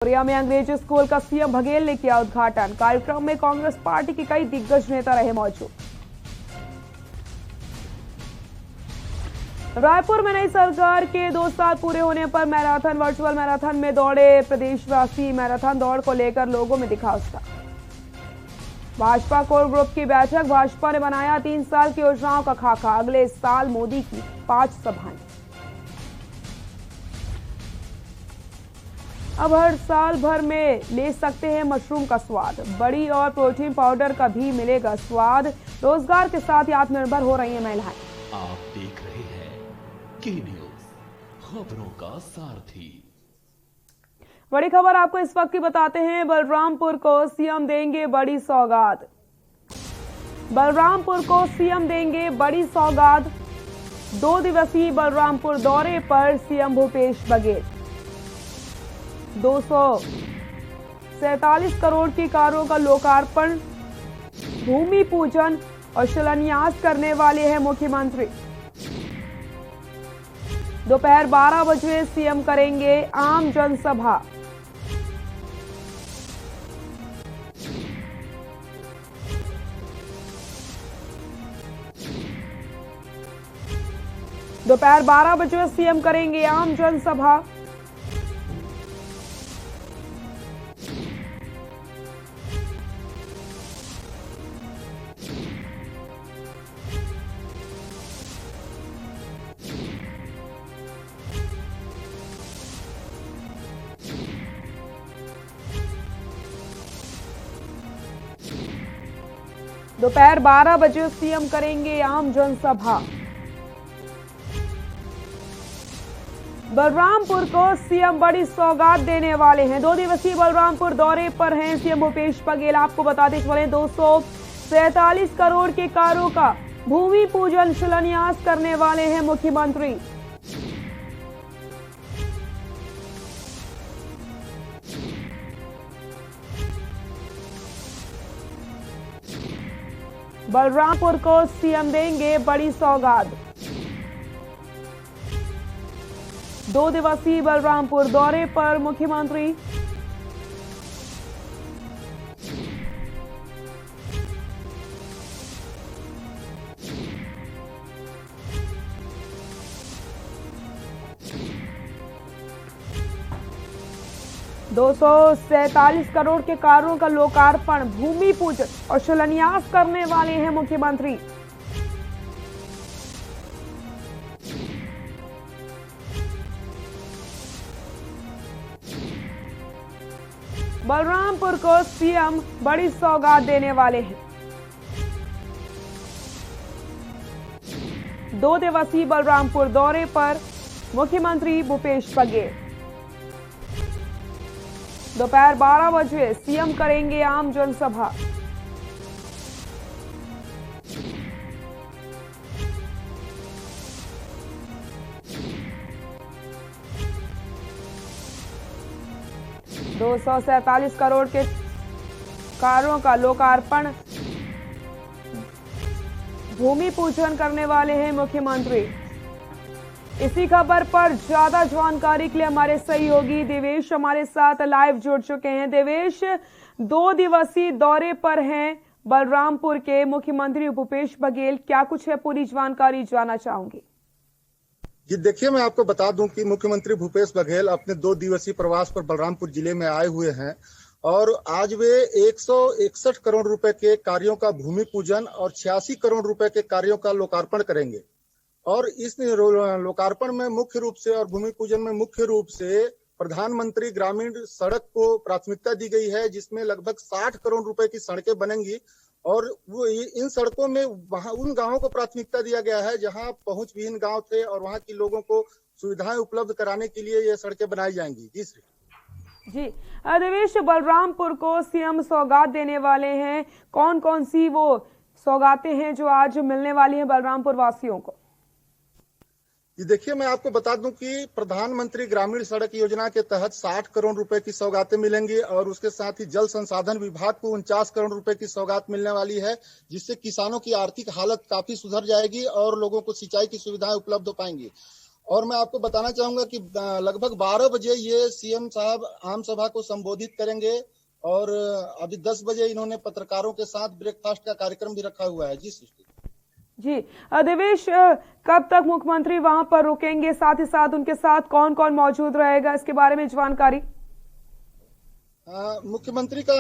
Korea में अंग्रेजी school का सीएम बघेल ने किया उद्घाटन। कार्यक्रम में कांग्रेस पार्टी के कई दिग्गज नेता रहे मौजूद। रायपुर में नई सरकार के 2 साल पूरे होने पर मैराथन वर्चुअल मैराथन में दौड़े प्रदेशवासी। मैराथन दौड़ को लेकर लोगों में दिखा उत्साह। भाजपा कोर ग्रुप की बैठक। भाजपा ने बनाया 3 साल की योजनाओं का खाका। अगले साल मोदी की 5 सभाएं। अब हर साल भर में ले सकते हैं मशरूम का स्वाद। बड़ी और प्रोटीन पाउडर का भी मिलेगा स्वाद। रोजगार के साथ ही आत्मनिर्भर हो रही हैं महिलाएं। आप देख रहे हैं के न्यूज, खबरों का सारथी। बड़ी खबर आपको इस वक्त की बताते हैं। बलरामपुर को सीएम देंगे बड़ी सौगात। बलरामपुर को सीएम देंगे बड़ी सौगात। 2 दिवसीय बलरामपुर दौरे पर सीएम भूपेश बघेल। 247 करोड़ की कारों का लोकार्पण, भूमि पूजन और शिलान्यास करने वाले हैं मुख्यमंत्री। दोपहर 12 बजे सीएम करेंगे आम जनसभा। दोपहर 12 बजे सीएम करेंगे आम जनसभा। दोपहर 12 बजे सीएम करेंगे आम जनसभा। बलरामपुर को सीएम बड़ी सौगात देने वाले हैं। 2 दिवसीय बलरामपुर दौरे पर हैं सीएम भूपेश बघेल। आपको बताते चले 247 करोड़ के कारों का भूमि पूजन शिलान्यास करने वाले हैं मुख्यमंत्री। बलरामपुर को सीएम देंगे बड़ी सौगात। 2 दिवसीय बलरामपुर दौरे पर मुख्यमंत्री। $247 करोड़ के कारों का लोकार्पण, भूमि पूजन और शिलान्यास करने वाले हैं मुख्यमंत्री। बलरामपुर को सीएम बड़ी सौगात देने वाले हैं। 2 दिवसीय बलरामपुर दौरे पर मुख्यमंत्री भूपेश बघेल। दोपहर 12 बजे सीएम करेंगे आम जनसभा। $247 करोड़ के कारों का लोकार्पण, भूमि पूजन करने वाले हैं मुख्यमंत्री। इसी खबर पर ज्यादा जानकारी के लिए हमारे सहयोगी देवेश हमारे साथ लाइव जुड़ चुके हैं। देवेश, 2 दिवसीय दौरे पर हैं बलरामपुर के मुख्यमंत्री भूपेश बघेल, क्या कुछ है पूरी जानकारी जानना चाहूंगी। जी देखिए, मैं आपको बता दूं कि मुख्यमंत्री भूपेश बघेल अपने 2 दिवसीय प्रवास पर बलरामपुर जिले में आए हुए हैं और आज वे 161 करोड़ रुपए के कार्यों का भूमि पूजन और 86 करोड़ रुपए के कार्यों का लोकार्पण करेंगे। और इस लोकार्पण में मुख्य रूप से और भूमि पूजन में मुख्य रूप से प्रधानमंत्री ग्रामीण सड़क को प्राथमिकता दी गई है, जिसमें लगभग 60 करोड़ रुपए की सड़कें बनेंगी और वो इन सड़कों में वहां उन गांवों को प्राथमिकता दिया गया है जहां पहुंच विहीन गांव थे और वहां की लोगों को सुविधाएं उपलब्ध कराने के लिए ये सड़कें बनाई जाएंगी। जी श्री जी देवेश, बलरामपुर को सीएम सौगात देने वाले हैं। कौन कौन सी वो सौगातें हैं जो आज मिलने वाली हैं बलरामपुर वासियों को? ये देखिए, मैं आपको बता दूं कि प्रधानमंत्री ग्रामीण सड़क योजना के तहत 60 करोड़ रुपए की सौगातें मिलेंगी और उसके साथ ही जल संसाधन विभाग को 49 करोड़ रुपए की सौगात मिलने वाली है, जिससे किसानों की आर्थिक हालत काफी सुधर जाएगी और लोगों को सिंचाई की सुविधाएं उपलब्ध हो पाएंगी। और मैं आपको बताना चाहूंगा कि लगभग 12 बजे ये सीएम साहब आम सभा को संबोधित करेंगे और अभी 10 बजे इन्होंने पत्रकारों के साथ ब्रेकफास्ट का कार्यक्रम भी रखा हुआ है। जी सृष्टि जी। देवेश, कब तक मुख्यमंत्री वहां पर रुकेंगे, साथ ही साथ उनके साथ कौन कौन मौजूद रहेगा, इसके बारे में जानकारी? मुख्यमंत्री का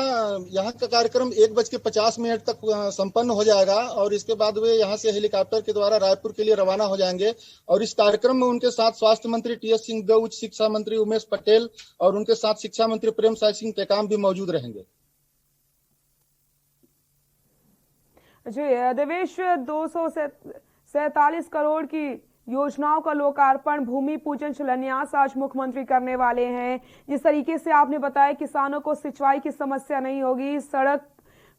यहाँ का कार्यक्रम 1:50 तक संपन्न हो जाएगा और इसके बाद वे यहाँ से हेलीकॉप्टर के द्वारा रायपुर के लिए रवाना हो जाएंगे। और इस कार्यक्रम में उनके साथ स्वास्थ्य मंत्री टीएस सिंहदेव, उच्च शिक्षा मंत्री उमेश पटेल और उनके साथ शिक्षा मंत्री प्रेमसाय सिंह टेकाम भी मौजूद रहेंगे। जी देवेश, 247 करोड़ की योजनाओं का लोकार्पण, भूमि पूजन, शिलान्यास आज मुख्यमंत्री करने वाले हैं। जिस तरीके से आपने बताया, किसानों को सिंचाई की समस्या नहीं होगी, सड़क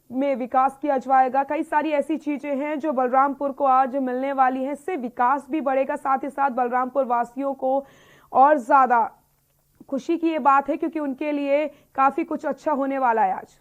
में विकास किया जाएगा, कई सारी ऐसी चीजें हैं जो बलरामपुर को आज मिलने वाली हैं। इससे विकास भी बढ़ेगा, साथ ही साथ बलरामपुर वासियों को और ज्यादा खुशी की ये बात है क्योंकि उनके लिए काफी कुछ अच्छा होने वाला है आज।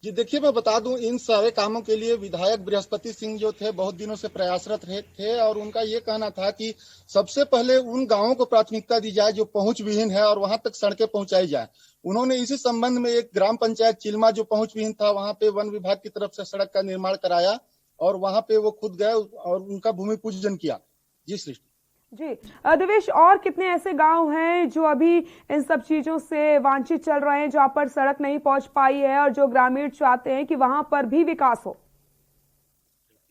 जी देखिए, मैं बता दूं, इन सारे कामों के लिए विधायक बृहस्पति सिंह जो थे बहुत दिनों से प्रयासरत थे और उनका ये कहना था कि सबसे पहले उन गांवों को प्राथमिकता दी जाए जो पहुंच विहीन है और वहां तक सड़कें पहुंचाई जाए। उन्होंने इसी संबंध में एक ग्राम पंचायत चिल्मा जो पहुंच विहीन था, वहां पे वन विभाग की तरफ से सड़क का निर्माण कराया और वहां पे वो खुद गए और उनका भूमि पूजन किया। जी सृष्टि जी। देवेश, और कितने ऐसे गांव हैं जो अभी इन सब चीजों से वांछित चल रहे हैं, जहां पर सड़क नहीं पहुंच पाई है और जो ग्रामीण चाहते हैं कि वहां पर भी विकास हो?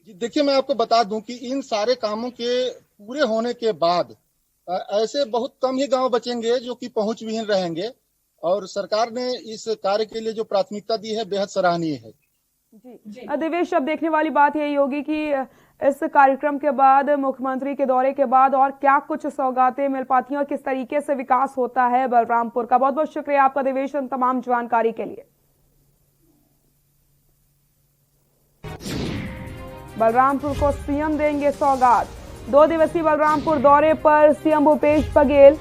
जी देखिए, मैं आपको बता दूं कि इन सारे कामों के पूरे होने के बाद ऐसे बहुत कम ही गांव बचेंगे जो कि पहुंच विहीन रहेंगे और सरकार ने इस कार्य के लिए जो प्राथमिकता दी है बेहद सराहनीय है। जी देवेश, अब देखने वाली बात यही होगी कि इस कार्यक्रम के बाद, मुख्यमंत्री के दौरे के बाद और क्या कुछ सौगातें मिल पाती हैं और किस तरीके से विकास होता है बलरामपुर का। बहुत बहुत शुक्रिया आपका देवेश, तमाम जानकारी के लिए। बलरामपुर को सीएम देंगे सौगात। 2 दिवसीय बलरामपुर दौरे पर सीएम भूपेश बघेल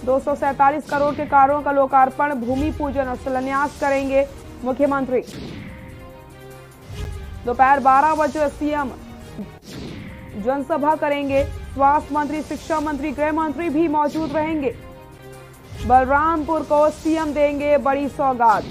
247 करोड़ के कार्यों का लोकार्पण, भूमि पूजन और शिलान्यास करेंगे मुख्यमंत्री। दोपहर 12 बजे सीएम जनसभा करेंगे। स्वास्थ्य मंत्री, शिक्षा मंत्री, गृह मंत्री भी मौजूद रहेंगे। बलरामपुर को सीएम देंगे बड़ी सौगात।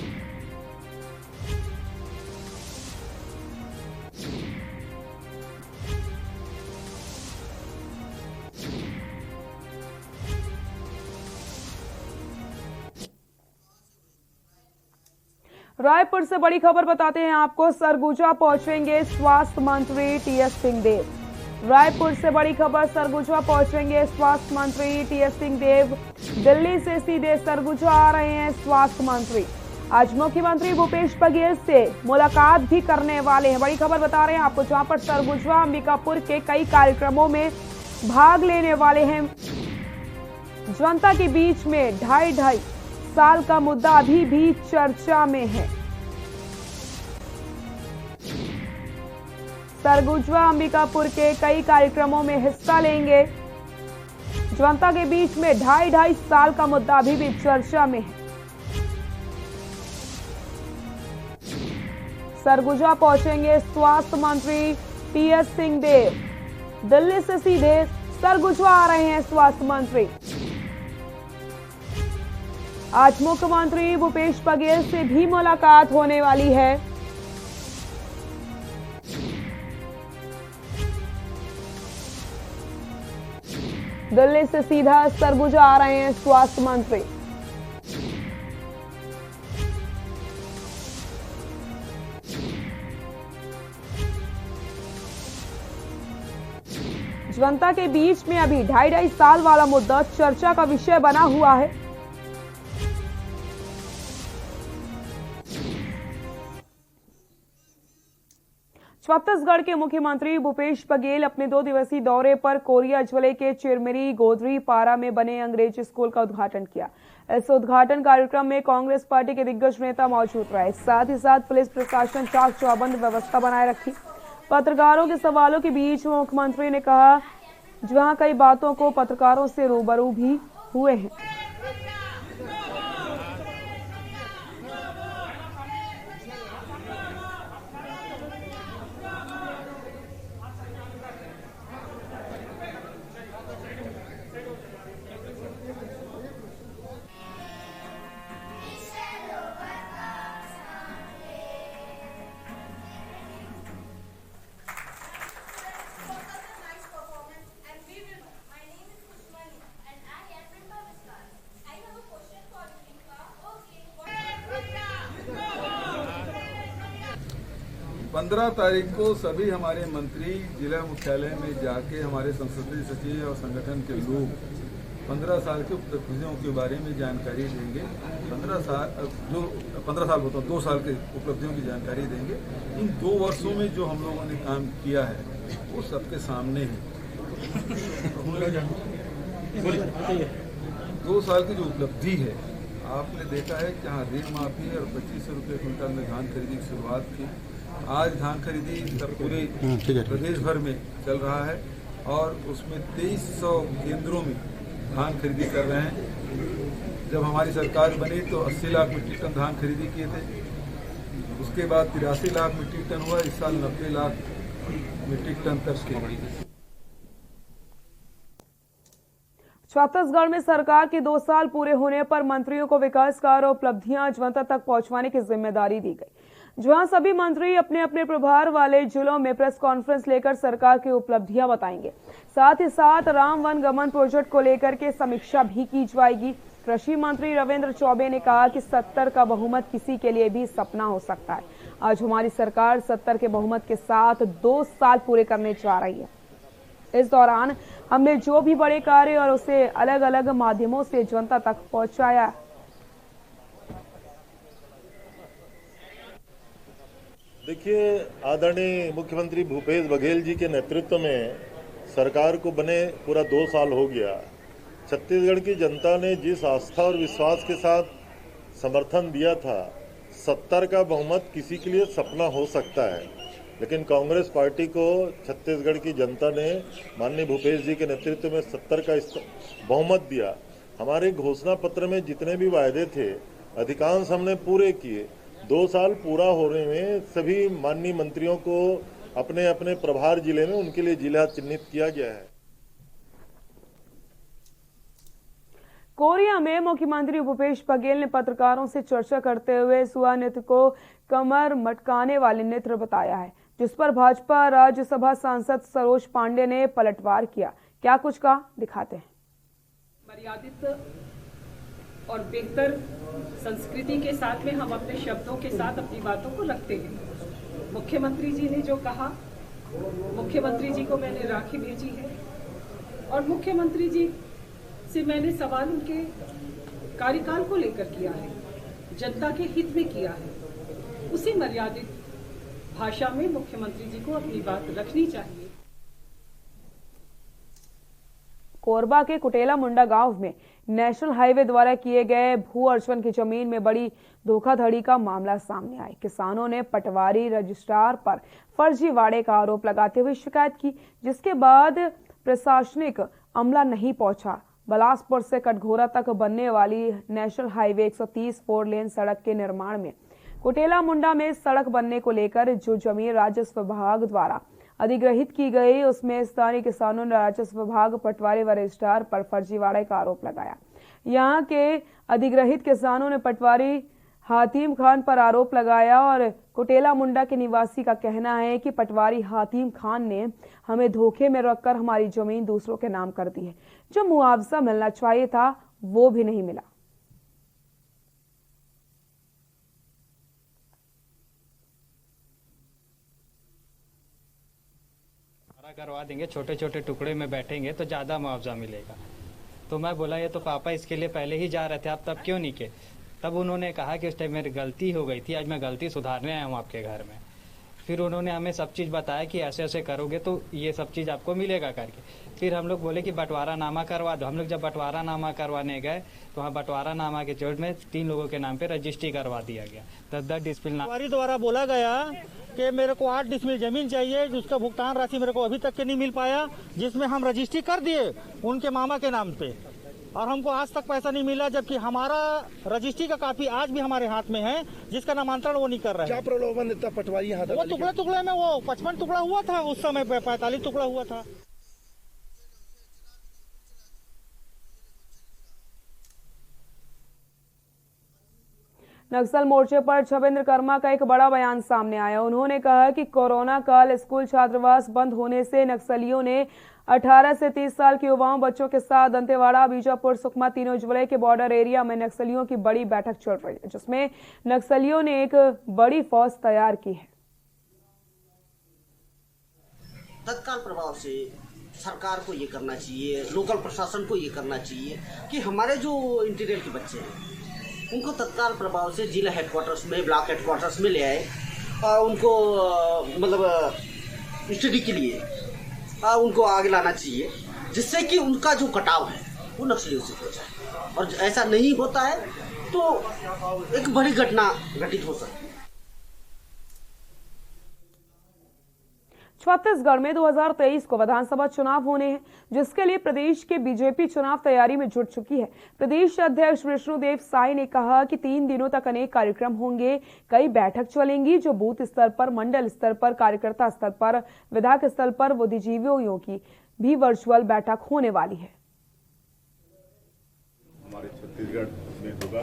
रायपुर से बड़ी खबर बताते हैं आपको। सरगुजा पहुंचेंगे स्वास्थ्य मंत्री टीएस सिंहदेव। रायपुर से बड़ी खबर, सरगुजा पहुंचेंगे स्वास्थ्य मंत्री टीएस सिंहदेव। दिल्ली से सीधे सरगुजा आ रहे हैं स्वास्थ्य मंत्री। आज मुख्यमंत्री भूपेश बघेल से मुलाकात भी करने वाले हैं। बड़ी खबर बता रहे हैं आपको, जहां पर सरगुजा अंबिकापुर के कई कार्यक्रमों में भाग लेने वाले हैं। जनता के बीच में 2.5 साल का मुद्दा अभी भी चर्चा में है। सरगुजा अंबिकापुर के कई कार्यक्रमों में हिस्सा लेंगे। जनता के बीच में 2.5 साल का मुद्दा अभी भी चर्चा में है। सरगुजा पहुंचेंगे स्वास्थ्य मंत्री टीएस सिंहदेव। दिल्ली से सीधे सरगुजा आ रहे हैं स्वास्थ्य मंत्री। आज मुख्यमंत्री भूपेश बघेल से भी मुलाकात होने वाली है। दिल्ली से सीधा सरगुजा आ रहे हैं स्वास्थ्य मंत्री। जनता के बीच में अभी 2.5 साल वाला मुद्दा चर्चा का विषय बना हुआ है। छत्तीसगढ़ के मुख्यमंत्री भूपेश बघेल अपने 2 दिवसीय दौरे पर कोरिया जिले के चिरमिरी गोदरी पारा में बने अंग्रेजी स्कूल का उद्घाटन किया। इस उद्घाटन कार्यक्रम में कांग्रेस पार्टी के दिग्गज नेता मौजूद रहे। साथ ही साथ पुलिस प्रशासन चाक चौबंद व्यवस्था बनाए रखी। पत्रकारों के सवालों के बीच मुख्यमंत्री ने कहा, जहां कई बातों को पत्रकारों से रूबरू भी हुए हैं। 15 तारीख को सभी हमारे मंत्री जिला मुख्यालय में जाके हमारे संसदीय सचिव और संगठन के लोग 15 साल की उपलब्धियों के बारे में जानकारी देंगे। 2 साल के उपलब्धियों की जानकारी देंगे। इन 2 वर्षों में जो हम लोगों ने काम किया है वो सबके सामने है। 2 साल की जो उपलब्धि है, आपने देखा है कि जहाँ ऋण माफी और 2500 रुपये क्विंटल में धान खरीदी की शुरुआत की। आज धान खरीदी पूरे प्रदेश भर में चल रहा है और उसमें 2300 केंद्रों में धान खरीदी कर रहे हैं। जब हमारी सरकार बनी तो 80 लाख मीट्रिक टन धान खरीदी किए थे। उसके बाद 83 लाख मीट्रिक टन हुआ। इस साल 90 लाख मीट्रिक टन तक के। छत्तीसगढ़ में सरकार के 2 साल पूरे होने पर मंत्रियों को विकास कार्य और उपलब्धियां जनता तक पहुंचाने की जिम्मेदारी दी गई, जहां सभी मंत्री अपने अपने प्रभार वाले जिलों में प्रेस कॉन्फ्रेंस लेकर सरकार की उपलब्धियां बताएंगे। साथ ही साथ राम वन गमन प्रोजेक्ट को लेकर के समीक्षा भी की जाएगी। कृषि मंत्री रविंद्र चौबे ने कहा कि 70 का बहुमत किसी के लिए भी सपना हो सकता है। आज हमारी सरकार 70 के बहुमत के साथ 2 साल पूरे करने जा रही है। इस दौरान हमने जो भी बड़े कार्य और उसे अलग अलग माध्यमों से जनता तक पहुंचाया। देखिए, आदरणीय मुख्यमंत्री भूपेश बघेल जी के नेतृत्व में सरकार को बने पूरा 2 साल हो गया। छत्तीसगढ़ की जनता ने जिस आस्था और विश्वास के साथ समर्थन दिया था, 70 का बहुमत किसी के लिए सपना हो सकता है, लेकिन कांग्रेस पार्टी को छत्तीसगढ़ की जनता ने माननीय भूपेश जी के नेतृत्व में 70 का बहुमत दिया। हमारे घोषणा पत्र में जितने भी वायदे थे अधिकांश हमने पूरे किए। 2 साल पूरा होने में सभी माननीय मंत्रियों को अपने अपने प्रभार जिले में उनके लिए जिला चिन्हित किया गया है। कोरिया में मुख्यमंत्री भूपेश बघेल ने पत्रकारों से चर्चा करते हुए सुआ नृत्य को कमर मटकाने वाले नृत्य बताया है, जिस पर भाजपा राज्यसभा सांसद सरोज पांडे ने पलटवार किया। क्या कुछ कहा, दिखाते हैं। मर्यादित और बेहतर संस्कृति के साथ में हम अपने शब्दों के साथ अपनी बातों को रखते हैं। मुख्यमंत्री जी ने जो कहा, मुख्यमंत्री जी को मैंने राखी भेजी है और मुख्यमंत्री जी से मैंने सवाल उनके कार्यकाल को लेकर किया है, जनता के हित में किया है। उसी मर्यादित भाषा में मुख्यमंत्री जी को अपनी बात रखनी चाहिए। कोरबा के कुटेला मुंडा गांव में नेशनल हाईवे द्वारा किए गए भू अर्जन की जमीन में बड़ी धोखाधड़ी का मामला सामने आया। किसानों ने पटवारी रजिस्ट्रार पर फर्जीवाड़े का आरोप लगाते हुए शिकायत की, जिसके बाद प्रशासनिक अमला नहीं पहुंचा। बिलासपुर से कटघोरा तक बनने वाली नेशनल हाईवे 130 4 लेन सड़क के निर्माण में कुटेला मुंडा में सड़क बनने को लेकर जो जमीन राजस्व विभाग द्वारा अधिग्रहित की गई, उसमें स्थानीय किसानों ने राजस्व विभाग, पटवारी व रजिस्ट्रार पर फर्जीवाड़े का आरोप लगाया। यहां के अधिग्रहित किसानों ने पटवारी हातिम खान पर आरोप लगाया और कुटेला मुंडा के निवासी का कहना है कि पटवारी हातिम खान ने हमें धोखे में रखकर हमारी जमीन दूसरों के नाम कर दी है। जो मुआवजा मिलना चाहिए था वो भी नहीं मिला। करवा देंगे, छोटे छोटे टुकड़े में बैठेंगे तो ज्यादा मुआवजा मिलेगा। तो मैं बोला ये तो पापा इसके लिए पहले ही जा रहे थे, आप तब क्यों नहीं किए? तब उन्होंने कहा कि उस टाइम मेरी गलती हो गई थी, आज मैं गलती सुधारने आया हूँ आपके घर में। फिर उन्होंने हमें सब चीज़ बताया कि ऐसे ऐसे करोगे तो ये सब चीज़ आपको मिलेगा करके। फिर हम लोग बोले कि बंटवारा नामा करवा दो। हम लोग जब बंटवारा नामा करवाने गए तो वहाँ बंटवारा नामा के जोड़ में 3 लोगों के नाम पे रजिस्ट्री करवा दिया गया। 10-10 डिस्प्लिन द्वारा बोला गया कि मेरे को 8 डिसमिल जमीन चाहिए, जिसका भुगतान राशि मेरे को अभी तक के नहीं मिल पाया, जिसमें हम रजिस्ट्री कर दिए उनके मामा के नाम पे, और हमको आज तक पैसा नहीं मिला, जबकि हमारा रजिस्ट्री का कापी आज भी हमारे हाथ में है, जिसका नामांतरण वो नहीं कर रहे हैं। क्या प्रलोभन देता पटवारी हाथ? वो टुकड़े टुकड़े में वो 55 टुकड़ा हुआ था, उस समय 45 टुकड़ा हुआ था। नक्सल मोर्चे पर छवेंद्र कर्मा का एक बड़ा बयान सामने आया। उन्होंने कहा कि कोरोना काल स्कूल छात्रावास बंद होने से नक्सलियों ने 18 से 30 साल के युवाओं बच्चों के साथ दंतेवाड़ा, बीजापुर, सुकमा तीनों जिले के बॉर्डर एरिया में नक्सलियों की बड़ी बैठक चल रही है, जिसमें नक्सलियों ने एक बड़ी फौज तैयार की है। तत्काल प्रभाव से सरकार को ये करना चाहिए, लोकल प्रशासन को ये करना चाहिए कि हमारे जो इंटीरियर के बच्चे हैं उनको तत्काल प्रभाव से जिला हेडक्वार्टर्स में, ब्लॉक हेडक्वार्टर्स में ले आए और उनको मतलब स्टडी के लिए उनको आगे लाना चाहिए, जिससे कि उनका जो कटाव है वो नक्सलियों से हो जाए। और ऐसा नहीं होता है तो एक बड़ी घटना घटित हो सकती है। छत्तीसगढ़ में 2023 को विधानसभा चुनाव होने हैं, जिसके लिए प्रदेश के बीजेपी चुनाव तैयारी में जुट चुकी है। प्रदेश अध्यक्ष विष्णुदेव साय ने कहा कि 3 दिनों तक अनेक कार्यक्रम होंगे, कई बैठक चलेंगी जो बूथ स्तर पर, मंडल स्तर पर, कार्यकर्ता स्तर पर, विधायक स्तर पर, बुद्धिजीवियों की भी वर्चुअल बैठक होने वाली है। हमारे छत्तीसगढ़ में होगा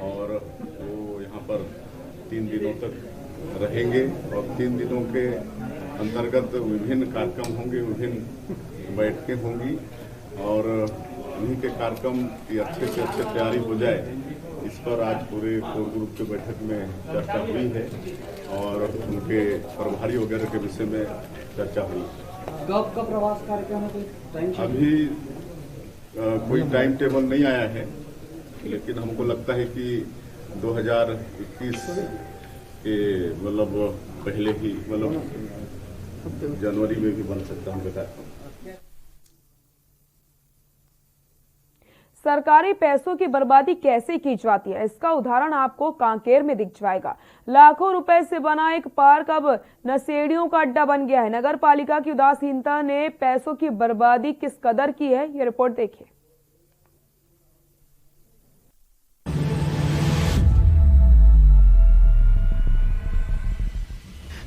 और वो यहाँ पर 3 दिनों तक रहेंगे और 3 दिनों के अंतर्गत विभिन्न कार्यक्रम होंगे, विभिन्न बैठकें होंगी और उन्हीं के कार्यक्रम की अच्छे से अच्छे तैयारी हो जाए, इस पर आज पूरे कोर ग्रुप की बैठक में चर्चा हुई है और उनके प्रभारी वगैरह के विषय में चर्चा हुई। कब का प्रवास कार्यक्रम है? अभी कोई टाइम टेबल नहीं आया है, लेकिन हमको लगता है कि 2021 के मतलब पहले ही, मतलब जनवरी में भी बन सकता है कार्यक्रम। सरकारी पैसों की बर्बादी कैसे की जाती है, इसका उदाहरण आपको कांकेर में दिख जाएगा। लाखों रुपए से बना एक पार्क अब नशेड़ियों का अड्डा बन गया है। नगर पालिका की उदासीनता ने पैसों की बर्बादी किस कदर की है, ये रिपोर्ट देखिए।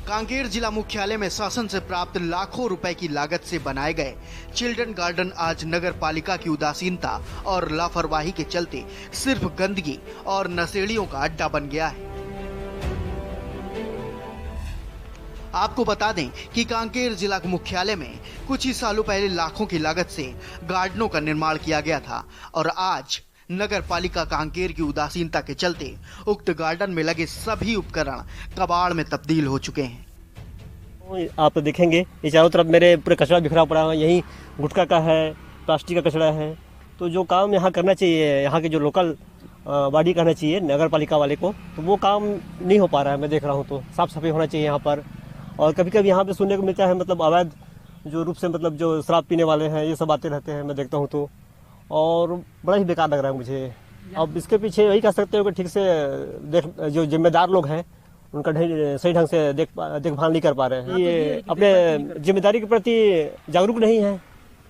कांकेर जिला मुख्यालय में शासन से प्राप्त लाखों रुपए की लागत से बनाए गए चिल्ड्रन गार्डन आज नगर पालिका की उदासीनता और लापरवाही के चलते सिर्फ गंदगी और नशेड़ियों का अड्डा बन गया है। आपको बता दें कि कांकेर जिला मुख्यालय में कुछ ही सालों पहले लाखों की लागत से गार्डनों का निर्माण किया गया था और आज नगर पालिका कांकेर की उदासीनता के चलते उक्त गार्डन में लगे सभी उपकरण कबाड़ में तब्दील हो चुके हैं। आप देखेंगे ये चारों तरफ मेरे पूरे कचरा बिखरा पड़ा है, यहीं गुटखा का है, प्लास्टिक का कचरा है। तो जो काम यहाँ करना चाहिए, यहाँ के जो लोकल बॉडी करना चाहिए नगर पालिका वाले को, तो वो काम नहीं हो पा रहा है। मैं देख रहा हूँ तो साफ सफाई होना चाहिए यहाँ पर। और कभी कभी यहाँ पे सुनने को मिलता है मतलब अवैध जो रूप से मतलब जो शराब पीने वाले हैं ये सब आते रहते हैं, मैं देखता हूँ तो, और बड़ा ही बेकार लग रहा है मुझे। अब इसके पीछे यही कह सकते हो कि ठीक से जो जिम्मेदार लोग हैं उनका सही ढंग से देखभाल नहीं कर पा रहे हैं। ये अपने जिम्मेदारी के प्रति जागरूक नहीं है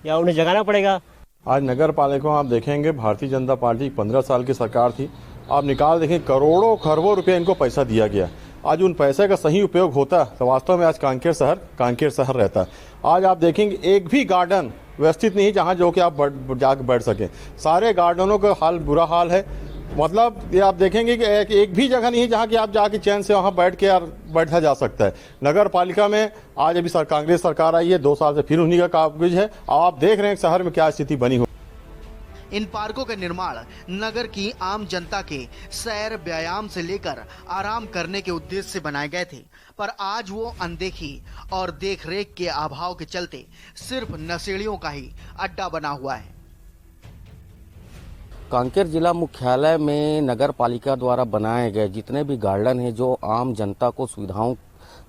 या उन्हें जगाना पड़ेगा। आज नगर पालिका आप देखेंगे भारतीय जनता पार्टी 15 साल की सरकार थी, आप निकाल देखें करोड़ों खरबों रुपए इनको पैसा दिया गया। आज उन पैसे का सही उपयोग होता तो वास्तव में आज कांकेर शहर रहता। आज आप देखेंगे एक भी गार्डन व्यवस्थित नहीं जहां जो कि आप जाकर बैठ सके। सारे गार्डनों का हाल बुरा हाल है। मतलब ये आप देखेंगे कि एक भी जगह नहीं है जहां कि आप जाके चैन से वहां बैठ के यार बैठा जा सकता है। नगर पालिका में आज अभी कांग्रेस सरकार आई है, 2 साल से फिर उन्हीं का काबिज है। आप देख रहे हैं शहर में क्या स्थिति बनी हुई। इन पार्कों का निर्माण नगर की आम जनता के सैर, व्यायाम से लेकर आराम करने के उद्देश्य से बनाए गए थे, पर आज वो अनदेखी और देखरेख के अभाव के चलते सिर्फ नशेड़ियों का ही अड्डा बना हुआ है। कांकेर जिला मुख्यालय में नगर पालिका द्वारा बनाए गए जितने भी गार्डन हैं जो आम जनता को सुविधाओं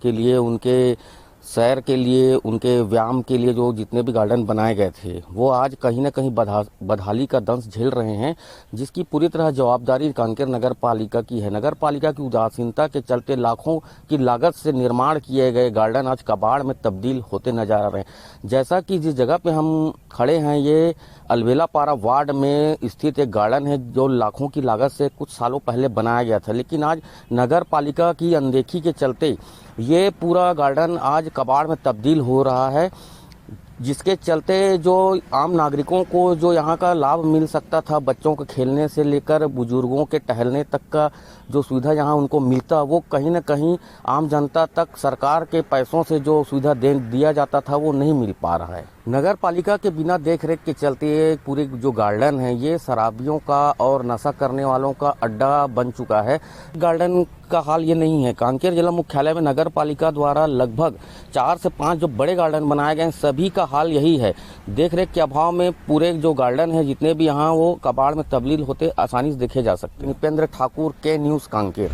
के लिए, उनके सैर के लिए, उनके व्यायाम के लिए जो जितने भी गार्डन बनाए गए थे वो आज कहीं न कहीं बदहाली का दंश झेल रहे हैं, जिसकी पूरी तरह जवाबदारी कांकेर नगर पालिका की है। नगर पालिका की उदासीनता के चलते लाखों की लागत से निर्माण किए गए गार्डन आज कबाड़ में तब्दील होते नजर आ रहे हैं। जैसा कि जिस जगह पे हम खड़े हैं ये अलबेलापारा वार्ड में स्थित एक गार्डन है जो लाखों की लागत से कुछ सालों पहले बनाया गया था, लेकिन आज नगर पालिका की अनदेखी के चलते ये पूरा गार्डन आज कबाड़ में तब्दील हो रहा है, जिसके चलते जो आम नागरिकों को जो यहाँ का लाभ मिल सकता था, बच्चों के खेलने से लेकर बुजुर्गों के टहलने तक का जो सुविधा यहाँ उनको मिलता, वो कहीं न कहीं आम जनता तक सरकार के पैसों से जो सुविधा दिया जाता था वो नहीं मिल पा रहा है। नगर पालिका के बिना देख रेख के चलते पूरे जो गार्डन है ये शराबियों का और नशा करने वालों का अड्डा बन चुका है। गार्डन का हाल ये नहीं है। कांकेर जिला मुख्यालय में नगर पालिका द्वारा लगभग 4 से 5 जो बड़े गार्डन बनाए गए हैं सभी का हाल यही है। देख रेख के अभाव में पूरे जो गार्डन है जितने भी यहाँ वो कबाड़ में तब्दील होते आसानी से देखे जा सकते हैं। निपेंद्र ठाकुर, के न्यूज, कांकेर।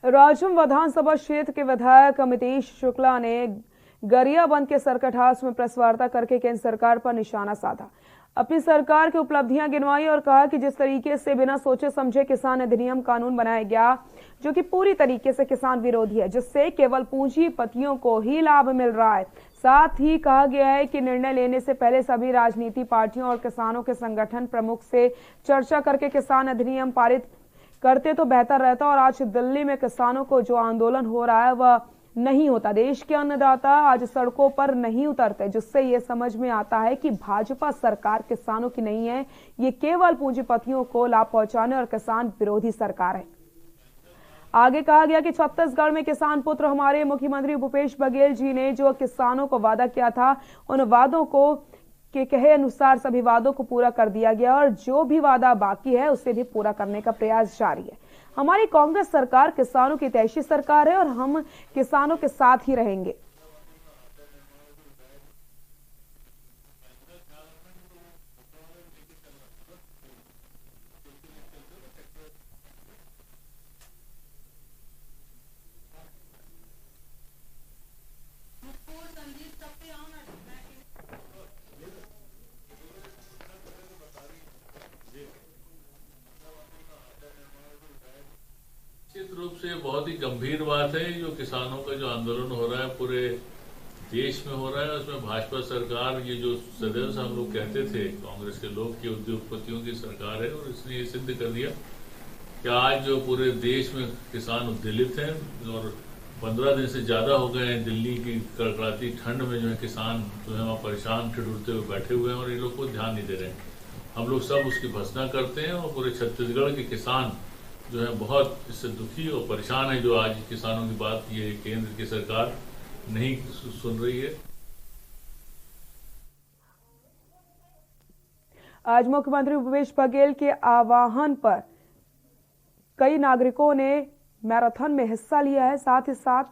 राजम विधानसभा क्षेत्र के विधायक अमितेश शुक्ला ने गरियाबंद के सर्किट हाउस में प्रेस वार्ता करके केंद्र सरकार पर निशाना साधा। अपनी सरकार की उपलब्धियां गिनवाई और कहा कि जिस तरीके से बिना सोचे समझे किसान अधिनियम कानून बनाया गया जो कि पूरी तरीके से किसान विरोधी है, जिससे केवल पूंजीपतियों को ही लाभ मिल रहा है। साथ ही कहा गया है कि निर्णय लेने से पहले सभी राजनीति पार्टियों और किसानों के संगठन प्रमुख से चर्चा करके किसान अधिनियम पारित करते तो बेहतर रहता। और आज दिल्ली में किसानों को जो आंदोलन हो रहा है वह नहीं होता। देश के अन्नदाता आज सड़कों पर नहीं उतरते, जिससे ये समझ में आता है कि भाजपा सरकार किसानों की नहीं है, ये केवल पूंजीपतियों को लाभ पहुंचाने और किसान विरोधी सरकार है। आगे कहा गया कि छत्तीसगढ़ में किसान पुत्र हमारे मुख्यमंत्री भूपेश बघेल जी ने जो किसानों को वादा किया था उन वादों को के कहे अनुसार सभी वादों को पूरा कर दिया गया और जो भी वादा बाकी है उसे भी पूरा करने का प्रयास जारी है। हमारी कांग्रेस सरकार किसानों की हितैषी सरकार है और हम किसानों के साथ ही रहेंगे। निश्चित रूप से बहुत ही गंभीर बात है। जो किसानों का जो आंदोलन हो रहा है पूरे देश में हो रहा है, उसमें भाजपा सरकार, ये जो सदैव से हम लोग कहते थे कांग्रेस के लोग कि उद्योगपतियों की सरकार है, और इसने ये सिद्ध कर दिया कि आज जो पूरे देश में किसान उद्वेलित हैं और 15 दिन से ज्यादा हो गए हैं दिल्ली की कड़कड़ाती ठंड में जो है किसान जो है वहाँ परेशान ठिठुरते हुए बैठे हुए हैं और ये लोग को ध्यान नहीं दे रहे हैं। हम लोग सब उसकी भर्त्सना करते हैं और पूरे छत्तीसगढ़ के किसान जो है बहुत इससे दुखी और परेशान है। जो आज किसानों की बात ये केंद्र की सरकार नहीं सुन रही है। आज मुख्यमंत्री भूपेश बघेल के आह्वान पर कई नागरिकों ने मैराथन में हिस्सा लिया है। साथ ही साथ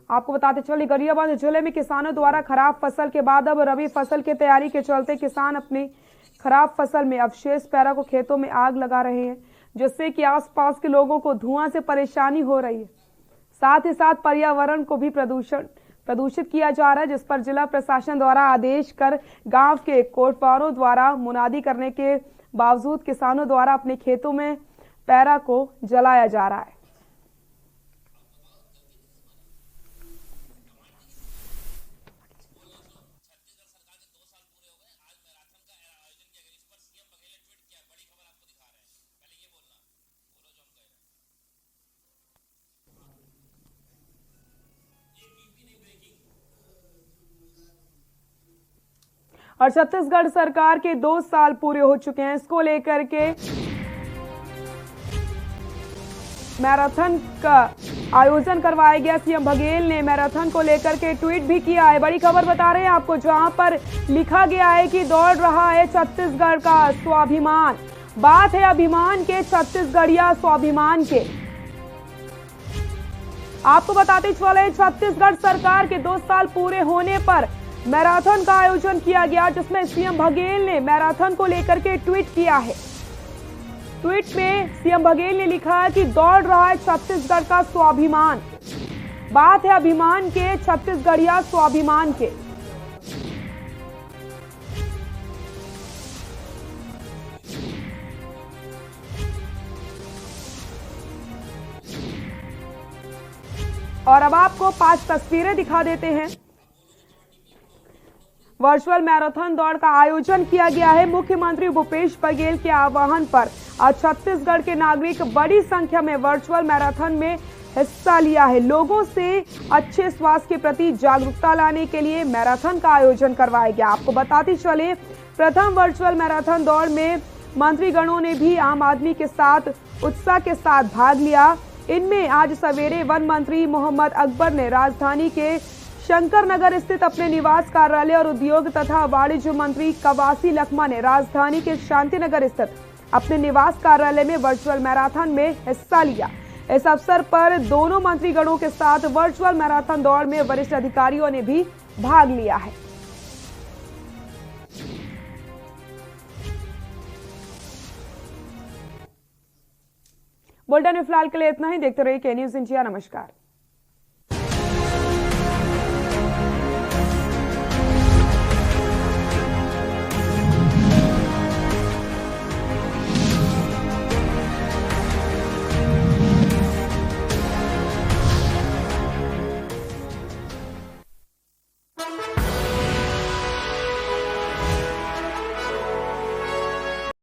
आपको बताते चले गरियाबंद जिले में किसानों द्वारा खराब फसल के बाद अब रबी फसल की तैयारी के चलते किसान अपनी खराब फसल में अवशेष पैरा को खेतों में आग लगा रहे हैं, जिससे कि आसपास के लोगों को धुआं से परेशानी हो रही है। साथ ही साथ पर्यावरण को भी प्रदूषित किया जा रहा है, जिस पर जिला प्रशासन द्वारा आदेश कर गांव के कोटवारों द्वारा मुनादी करने के बावजूद किसानों द्वारा अपने खेतों में पैरा को जलाया जा रहा है। और छत्तीसगढ़ सरकार के 2 साल पूरे हो चुके हैं, इसको लेकर के मैराथन का आयोजन करवाया गया। सीएम बघेल ने मैराथन को लेकर के ट्वीट भी किया है। बड़ी खबर बता रहे हैं आपको, जहां पर लिखा गया है कि दौड़ रहा है छत्तीसगढ़ का स्वाभिमान। बात है अभिमान के, छत्तीसगढ़िया स्वाभिमान के। आपको बताते चले छत्तीसगढ़ सरकार के 2 साल पूरे होने पर मैराथन का आयोजन किया गया, जिसमें सीएम बघेल ने मैराथन को लेकर के ट्वीट किया है। ट्वीट में सीएम बघेल ने लिखा है कि दौड़ रहा है छत्तीसगढ़ का स्वाभिमान। बात है अभिमान के, छत्तीसगढ़िया स्वाभिमान के। और अब आपको 5 तस्वीरें दिखा देते हैं। वर्चुअल मैराथन दौड़ का आयोजन किया गया है। मुख्यमंत्री भूपेश बघेल के आह्वान पर आज छत्तीसगढ़ के नागरिक बड़ी संख्या में वर्चुअल मैराथन में हिस्सा लिया है। लोगों से अच्छे स्वास्थ्य के प्रति जागरूकता लाने के लिए मैराथन का आयोजन करवाया गया। आपको बताते चले प्रथम वर्चुअल मैराथन दौड़ में मंत्रीगणों ने भी आम आदमी के साथ उत्साह के साथ भाग लिया। इनमें आज सवेरे वन मंत्री मोहम्मद अकबर ने राजधानी के शंकर नगर स्थित अपने निवास कार्यालय और उद्योग तथा वाणिज्य मंत्री कवासी लखमा ने राजधानी के शांतिनगर स्थित अपने निवास कार्यालय में वर्चुअल मैराथन में हिस्सा लिया। इस अवसर पर दोनों मंत्रीगणों के साथ वर्चुअल मैराथन दौड़ में वरिष्ठ अधिकारियों ने भी भाग लिया है। बुलेटिन में फिलहाल के लिए इतना ही। देखते रहिए के न्यूज़ इंडिया। नमस्कार।